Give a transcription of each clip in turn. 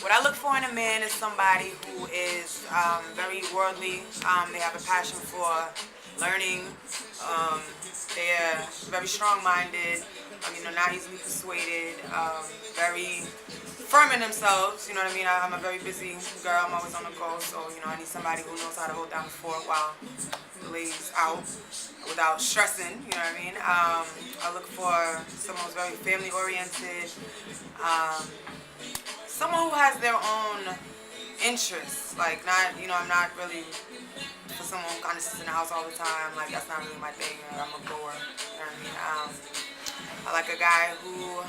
What I look for in a man is somebody who is very worldly. They have a passion for learning. Um, they're very strong-minded. Not easily persuaded. Very firm in themselves. You know what I mean? I'm a very busy girl. I'm always on the go. So I need somebody who knows how to hold down the fort while the ladies out without stressing. You know what I mean? I look for someone who's very family-oriented. Someone who has their own interests, like I'm not really for someone who kind of sits in the house all the time. Like that's not really my thing. I'm a goer. You know what I mean? I like a guy who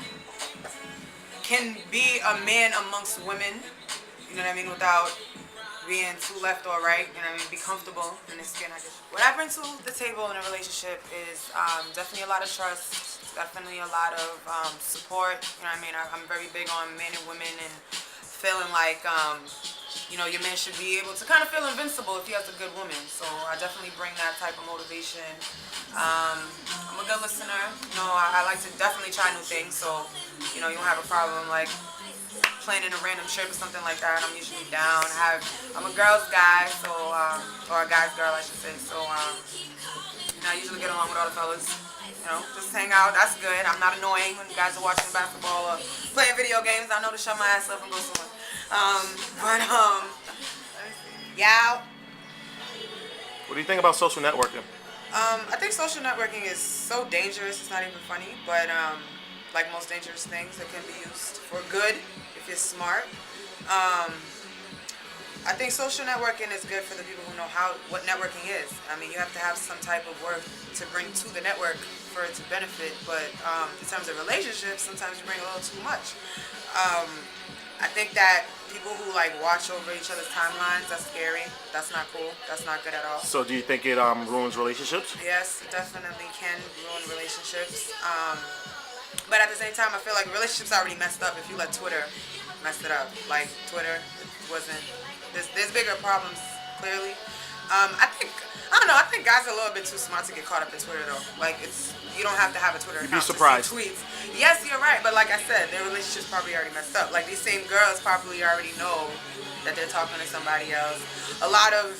can be a man amongst women. You know what I mean? Without being too left or right. You know what I mean? Be comfortable in his skin. What I bring to the table in a relationship is definitely a lot of trust. Definitely a lot of support. You know what I mean? I'm very big on men and women and feeling like, your man should be able to kind of feel invincible if he has a good woman. So I definitely bring that type of motivation. I'm a good listener. I like to definitely try new things. So, you don't have a problem like planning a random trip or something like that. I'm usually down. I'm a girl's guy, so or a guy's girl, I should say. So I usually get along with all the fellas. Just hang out. That's good. I'm not annoying when you guys are watching basketball or playing video games. I know to shut my ass up and go somewhere. Yeah. What do you think about social networking? I think social networking is so dangerous. It's not even funny, but like most dangerous things, it can be used for good if you're smart. I think social networking is good for the people who know what networking is. You have to have some type of work to bring to the network for it to benefit. But in terms of relationships, sometimes you bring a little too much. I think that people who watch over each other's timelines, that's scary. That's not cool. That's not good at all. So do you think it ruins relationships? Yes, it definitely can ruin relationships. But at the same time, I feel like relationships are already messed up if you let Twitter mess it up. Like Twitter wasn't. There's bigger problems, clearly. I think guys are a little bit too smart to get caught up in Twitter, though. You don't have to have a Twitter account. You'd be surprised. To see tweets. Yes, you're right, but like I said, their relationship's probably already messed up. Like these same girls probably already know that they're talking to somebody else. A lot of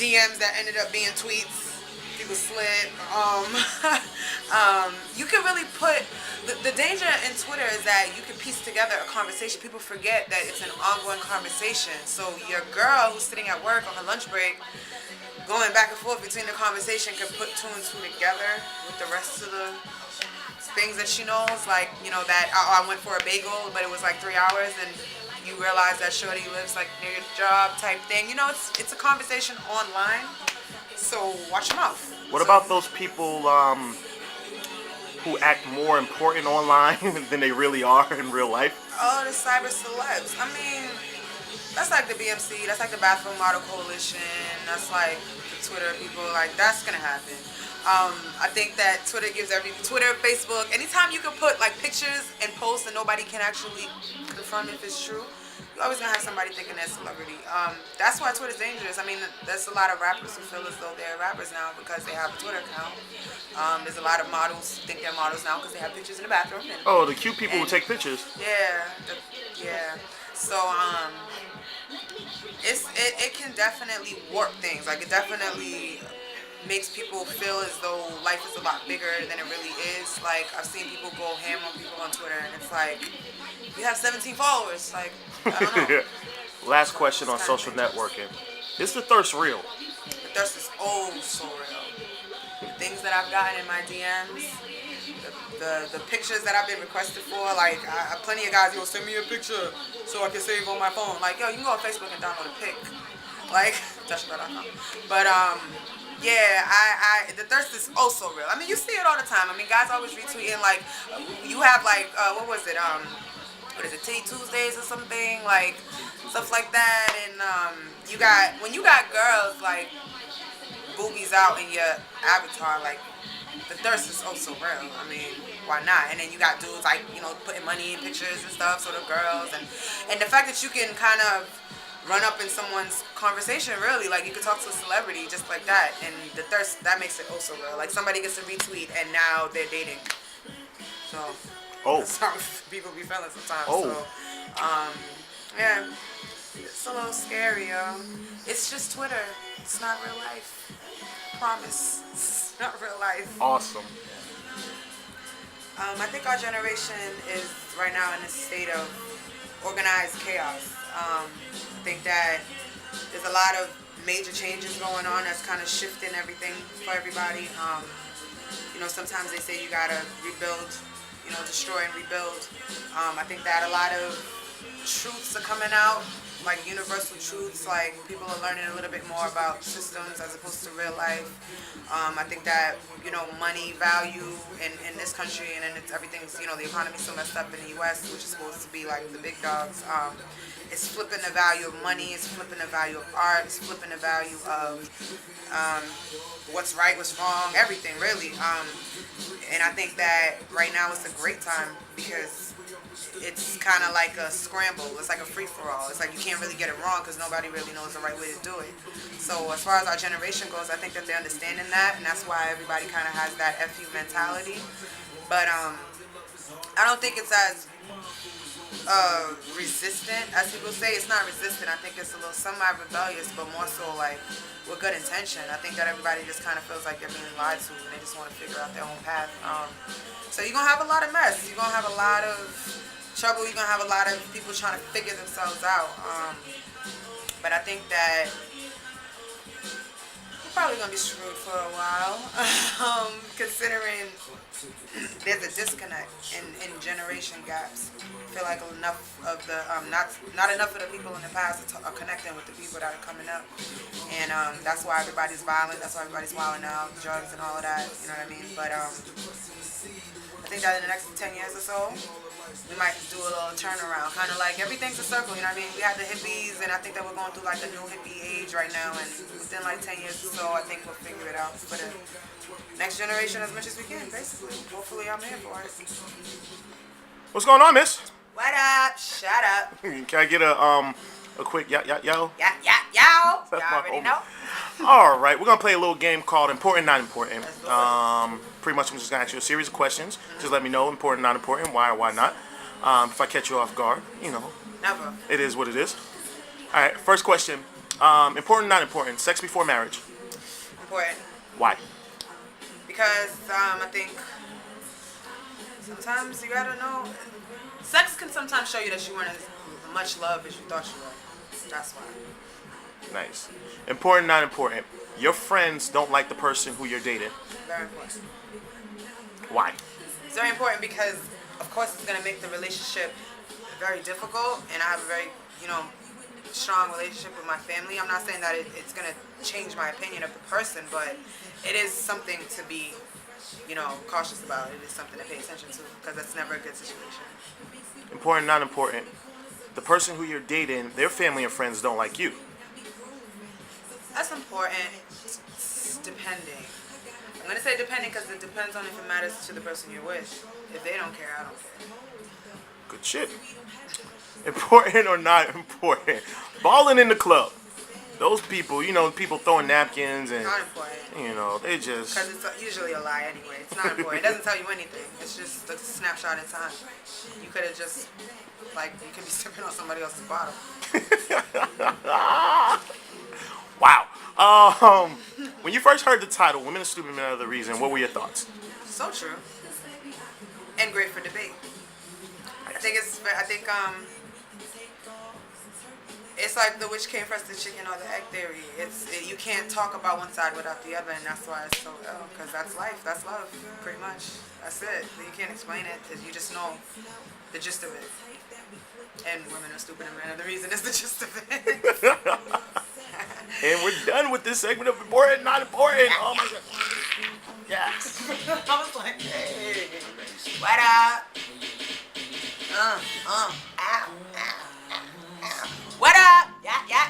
DMs that ended up being tweets. People slip. You can really put the danger in Twitter is that you can piece together a conversation. People forget that it's an ongoing conversation. So your girl who's sitting at work on her lunch break, going back and forth between the conversation, can put two and two together with the rest of the things that she knows. Like that I went for a bagel, but it was like 3 hours, and you realize that shorty lives like near your job type thing. It's a conversation online. So watch your mouth. What about those people who act more important online than they really are in real life? Oh, the cyber celebs. That's like the BMC. That's like the Bathroom Model Coalition. That's like the Twitter people. Like that's gonna happen. I think that Twitter gives Twitter, Facebook. Anytime you can put like pictures and posts and nobody can actually confirm if it's true, you're always gonna have somebody thinking they're a celebrity. That's why Twitter's dangerous. There's a lot of rappers who feel as though they're rappers now because they have a Twitter account. There's a lot of models who think they're models now because they have pictures in the bathroom. The cute people who take pictures. Yeah. So it can definitely warp things. Like it definitely makes people feel as though life is a lot bigger than it really is. Like I've seen people go ham on people on Twitter, and it's like you have 17 followers. Like I don't know. Last question on social networking: is the thirst real? The thirst is so real. The things that I've gotten in my DMs, the pictures that I've been requested for, like plenty of guys, send me a picture so I can save on my phone. Like, yo, you can go on Facebook and download a pic. Like, touchbar.com. But the thirst is so real. You see it all the time. Guys always retweeting, like, you have like, what was it? What is it, Titty Tuesdays or something? Like, stuff like that. And when you got girls like boobies out in your avatar, like the thirst is so real. Why not? And then you got dudes like putting money in pictures and stuff, so the girls and the fact that you can kind of run up in someone's conversation, really, like you could talk to a celebrity just like that, and the thirst, that makes it so real. Like somebody gets a retweet and now they're dating. So that's how people be feeling sometimes. So Yeah, it's a little scary, yo. It's just Twitter. It's not real life. Promise. It's not real life. Awesome. I think our generation is right now in a state of organized chaos. I think that there's a lot of major changes going on that's kind of shifting everything for everybody. Sometimes they say you gotta rebuild, destroy and rebuild. I think that a lot of truths are coming out, like universal truths, like people are learning a little bit more about systems as opposed to real life. I think that, money value in this country and everything's, the economy's so messed up in the U.S., which is supposed to be like the big dogs. It's flipping the value of money, it's flipping the value of art, it's flipping the value of what's right, what's wrong, everything really. And I think that right now it's a great time because it's kind of like a scramble. It's like a free-for-all. It's like you can't really get it wrong because nobody really knows the right way to do it. So as far as our generation goes, I think that they're understanding that, and that's why everybody kind of has that FU mentality. But I don't think it's as resistant as people say. It's not resistant. I think it's a little semi-rebellious, but more so like with good intention. I think that everybody just kind of feels like they're being lied to, and they just want to figure out their own path. So you're going to have a lot of mess. You're going to have a lot of trouble. You're going to have a lot of people trying to figure themselves out. But I think that we're probably going to be screwed for a while, considering there's a disconnect in generation gaps. I feel like enough of the, not enough of the people in the past are connecting with the people that are coming up. And that's why everybody's violent. That's why everybody's wilding out, drugs and all of that. You know what I mean? But I think that in the next 10 years or so, we might do a little turnaround. Kind of like everything's a circle, you know what I mean? We had the hippies, and I think that we're going through like the new hippie age right now. And within like 10 years or so, I think we'll figure it out for the next generation as much as we can, basically. Hopefully I'm here for it. What's going on, miss? What up? Shut up. Can I get a quick yo? Yeah. Y'all already know. All right, we're gonna play a little game called Important, Not Important. Pretty much, I'm just gonna ask you a series of questions. Just let me know important, not important, why or why not. If I catch you off guard, Never. it is what it is. All right, first question. Important, not important. Sex before marriage. Important. Why? Because I think sometimes you gotta know. Sex can sometimes show you that you weren't as much love as you thought you were. That's why. Nice. Important, not important. Your friends don't like the person who you're dating. Very important. Why? It's very important because, of course, it's going to make the relationship very difficult, and I have a very, strong relationship with my family. I'm not saying that it's going to change my opinion of the person, but it is something to be, cautious about. It is something to pay attention to because that's never a good situation. Important, not important. The person who you're dating, their family and friends don't like you. That's important, depending. I'm going to say depending because it depends on if it matters to the person you're with. If they don't care, I don't care. Good shit. Important or not important? Balling in the club. Those people, people throwing napkins and, Not important. They just... Because it's usually a lie anyway. It's not important. It doesn't tell you anything. It's just a snapshot in time. You could have just, you could be sipping on somebody else's bottle. Wow. When you first heard the title, Women are Stupid, Men Are the Reason, what were your thoughts? So true. And great for debate. I think it's like the which came first, the chicken or the egg theory. You can't talk about one side without the other, and that's why it's so ill, because that's life, that's love, pretty much. That's it. You can't explain it, because you just know the gist of it. And women are stupid and men are the reason is the gist of it. And we're done with this segment of Important, Not Important. Oh my God. Yes. I was like, hey, what up? What up?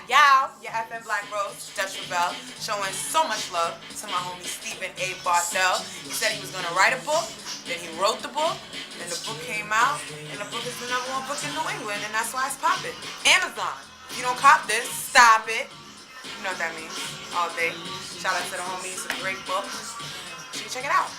Y'all. Your FM Black Rose, that's ReBelle, showing so much love to my homie Steven A Barthell. He said he was going to write a book, then he wrote the book, then the book came out, and the book is the #1 book in New England, and that's why it's popping. Amazon. If you don't cop this, stop it. You know what that means. All day. Shout out to the homie. It's a great book. You should check it out.